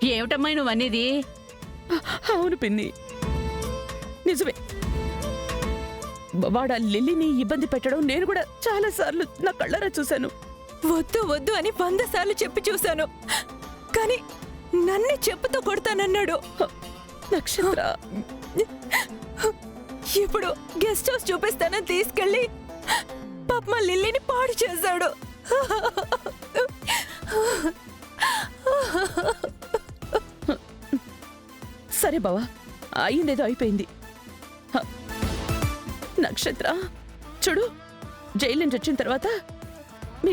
ఏమిటమ్మా నువ్వు అనేది? అవును పిన్ని, నిజమే. వాడు ఆ లిల్లీని ఇబ్బంది పెట్టడం నేను కూడా చాలా సార్లు నా కళ్ళారా చూశాను. వద్దు వద్దు అని 100 సార్లు చెప్పి చూశాను, కానీ నన్ను చెప్పుతో కొడతానన్నాడు. నక్షత్ర, ఇప్పుడు గెస్ట్ హౌస్ చూపిస్తానని తీసుకెళ్ళి పాప మా లిల్లీని పాడు చేశాడు. సరే బావా, అయిందేదో అయిపోయింది. నక్షత్ర చూడు, జైలు నుంచి వచ్చిన తర్వాత మీ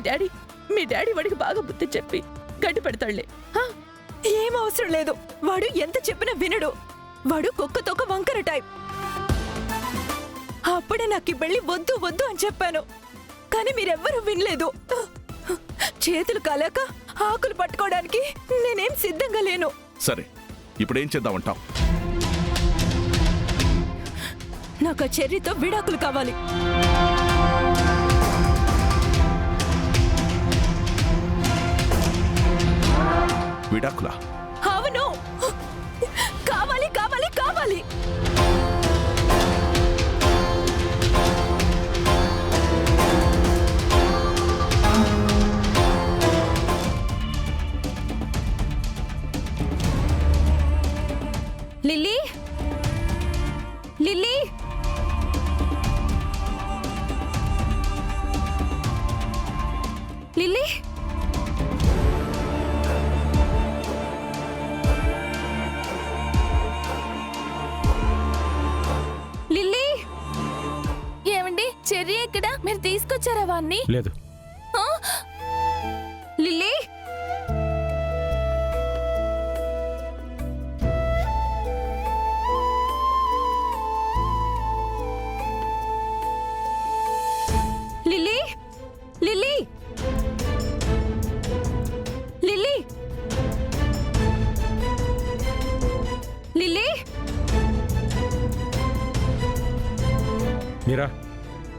డాడీ వాడికి బాగా బుద్ధి చెప్పి గడ్డి పెడతాడులే. ఏం అవసరం లేదు, వాడు ఎంత చెప్పినా వినడు. వాడు కుక్కతోక వంకర టైప్. అప్పుడే నాకు ఈ పెళ్లి వద్దు వద్దు అని చెప్పాను, కానీ మీరెవ్వరూ వినలేదు. చేతులు కాలాక ఆకులు పట్టుకోవడానికి నేనేం సిద్ధంగా లేను. సరే, ఇప్పుడేం చేద్దామంటావు? నాకు ఆ చెర్రీతో విడాకులు కావాలి. విడాకులా? అవును, కావాలి కావాలి కావాలి. Lily, Lily, Lily, Lily. ఏమండి, చెర్రీ ఎక్కడ? మీరు తీసుకొచ్చారా వాణ్ణి? లేదు. Lily, Lily, Lily, Lily, Lily. మీరా,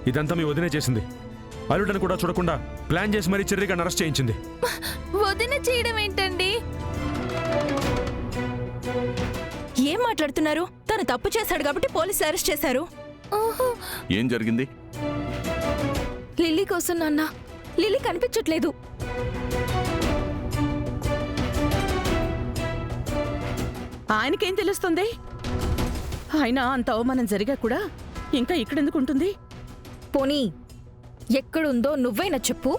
ఇదంతా మీ వదినే చేసింది. అల్లుడని కూడా చూడకుండా ప్లాన్ చేసి మరీ చెర్రీగా అరెస్ట్ చేయించింది. వదిన చేయడం ఏంటండి? ఏం మాట్లాడుతున్నారు? తను తప్పు చేశాడు కాబట్టి పోలీసులు అరెస్ట్ చేశారు. ఏం జరిగింది? లిల్లీ కోసం నాన్న. లిల్లీ కనిపించట్లేదు. ఆయనకేం తెలుస్తుంది? ఆయన అంత అవమానం జరిగా కూడా ఇంకా ఇక్కడెందుకు ఉంటుంది? పోనీ ఎక్కడుందో నువ్వైనా చెప్పు.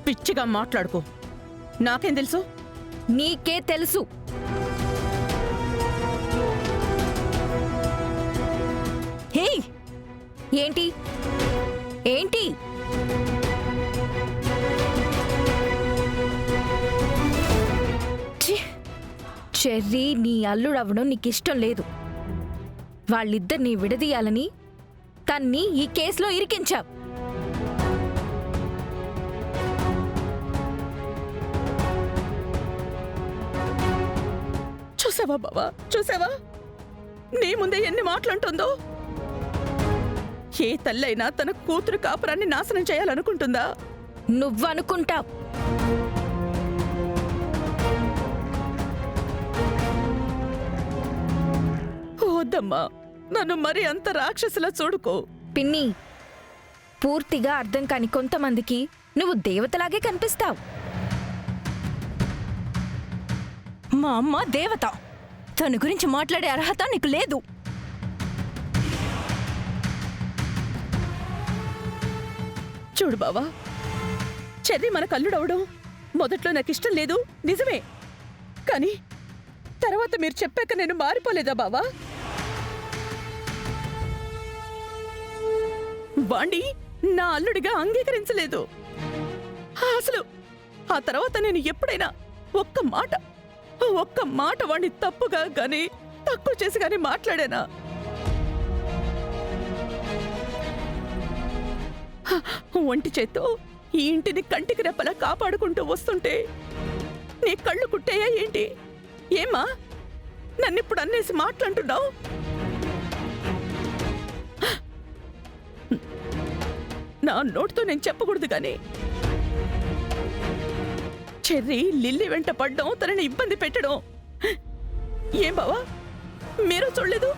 పిచ్చిగా మాట్లాడుకో. నాకేం తెలుసు? నీకే తెలుసు. హే, ఏంటి ఏంటి? చెర్రీ నీ అల్లుడవడం నీకిష్టం లేదు. వాళ్ళిద్దరినీ విడదీయాలని తన్ని ఈ కేసులో ఇరికించావు. చూసావా బావా, చూసావా? నీ ముందే ఎన్ని మాటలుంటుందో. ఏ తల్లైనా తన కూతురు కాపురాన్ని నాశనం చేయాలనుకుంటుందా? నువ్వనుకుంటావు. వద్దమ్మా, నన్ను మరి అంత రాక్షసులా చూడుకో. పిన్ని, పూర్తిగా అర్థం కాని కొంతమందికి నువ్వు దేవతలాగే కనిపిస్తావు. మా అమ్మ దేవత. తన గురించి మాట్లాడే అర్హత నీకు లేదు. చూడు బావా, చెర్రీ మన కల్లుడవడం మొదట్లో నాకిష్టం లేదు, నిజమే. కానీ తర్వాత మీరు చెప్పాక నేను మారిపోలేదా బావా? వాణ్ణి నా అల్లుడిగా అంగీకరించలేదు. అసలు ఆ తర్వాత నేను ఎప్పుడైనా ఒక్క మాట వాణ్ణి తప్పుగా గాని తక్కువ చేసి గాని మాట్లాడానా? ఒంటి చేత్తో ఈ ఇంటిని కంటికి రెప్పలా కాపాడుకుంటూ వస్తుంటే నీ కళ్ళు కుట్టాయా ఏంటి? ఏమా, నన్నిప్పుడు అన్నేసి మాట్లాడుతున్నావు? నా నోటితో నేను చెప్పకూడదు కానీ చెర్రీ లిల్లీ వెంట పడ్డం, తనని ఇబ్బంది పెట్టడం ఏం బావా మీరు చూడలేదు?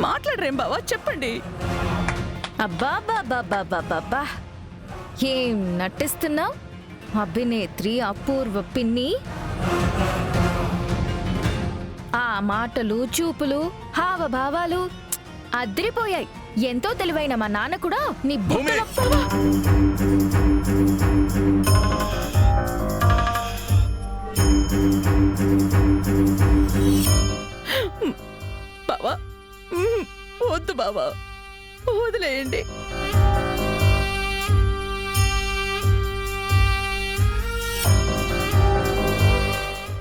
మాట్లాడరేం బావా, చెప్పండి. అబ్బా ఏం నటిస్తున్నావు అభినేత్రి అపూర్వ పిన్ని? ఆ మాటలు, చూపులు, హావభావాలు అద్రిపోయాయి. ఎంతో తెలివైన మా నాన్న కూడా నీ బుట్టలో బావా వద్దు బావా, వదిలేయండి.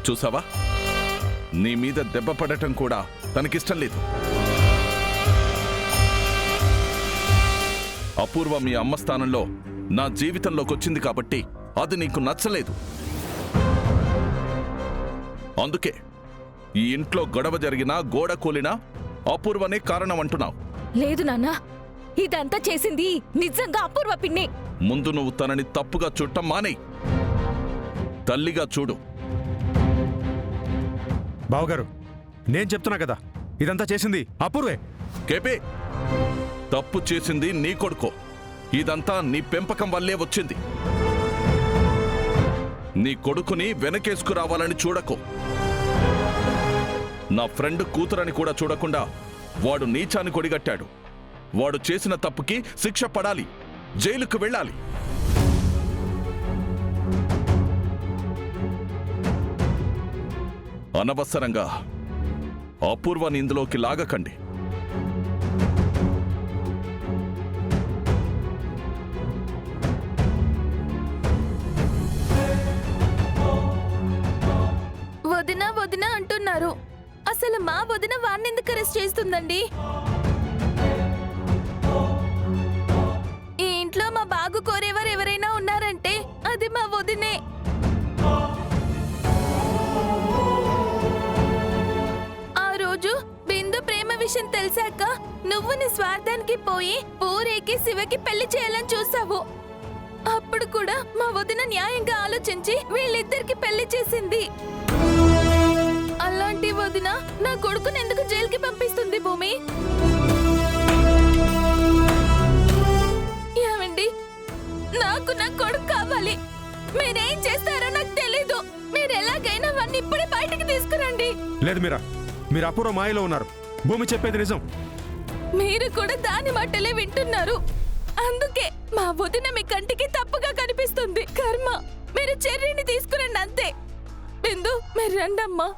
చూసావా, నీ మీద దెబ్బ పడటం కూడా తనకిష్టం లేదు. అపూర్వ మీ అమ్మ స్థానంలో నా జీవితంలోకి వచ్చింది కాబట్టి అది నీకు నచ్చలేదు. అందుకే ఈ ఇంట్లో గొడవ జరిగినా, గోడ కూలినా అపూర్వనే కారణం అంటున్నావు. లేదు నాన్న, ఇదంతా చేసింది నిజంగా అపూర్వ పిన్ని. ముందు నువ్వు తనని తప్పుగా చూడటం మానేయ్. తల్లిగా చూడు. బావగారు, నేను చెప్తున్నా కదా, ఇదంతా చేసింది అపూర్వే. కేపే, తప్పు చేసింది నీ కొడుకో. ఇదంతా నీ పెంపకం వల్లే వచ్చింది. నీ కొడుకుని వెనకేసుకురావాలని చూడకు. నా ఫ్రెండ్ కూతురని కూడా చూడకుండా వాడు నీచాన్ని కొడిగట్టాడు. వాడు చేసిన తప్పుకి శిక్ష పడాలి, జైలుకు వెళ్ళాలి. అనవసరంగా అపూర్వని ఇందులోకి లాగకండి. వదిన వదిన అంటున్నారు. అసలు మా వదిన వాణ్ణెందుకు అరెస్ట్ చేస్తుందండి? ఈ ఇంట్లో మా బాగు కోరేవారు ఎవరైనా ఉన్నారంటే అది మా వదినే. ఆ రోజు బిందు ప్రేమ విషయం తెలిసాక నువ్వు నీ స్వార్థానికి పోయి ఊరేకి శివకి పెళ్లి చేయాలని చూసావు. అప్పుడు కూడా మా వదిన న్యాయంగా ఆలోచించి వీళ్ళిద్దరికి పెళ్లి చేసింది. అలాంటి వదిన నా కొడుకుని ఎందుకు జైలుకి పంపిస్తుంది భూమి? ఏమండి, నాకు నా కొడుకు కావాలి. మీరేం చేస్తారో నాకు తెలీదు. మీరు ఎలాగైనా వాడిని ఇప్పుడే బయటికి తీసుకురండి. లేదు మీరా, మీరు అపూర్వ మాయలో ఉన్నారు. భూమి చెప్పేది నిజం. మీరు కూడా దాని మాటలే వింటున్నారు. అందుకే మా వదిన మీ కంటికి తప్పుగా కనిపిస్తుంది. కర్మ, మీరు చెర్రీని తీసుకురండి అంతే. బిందు, మీరు రండమ్మా.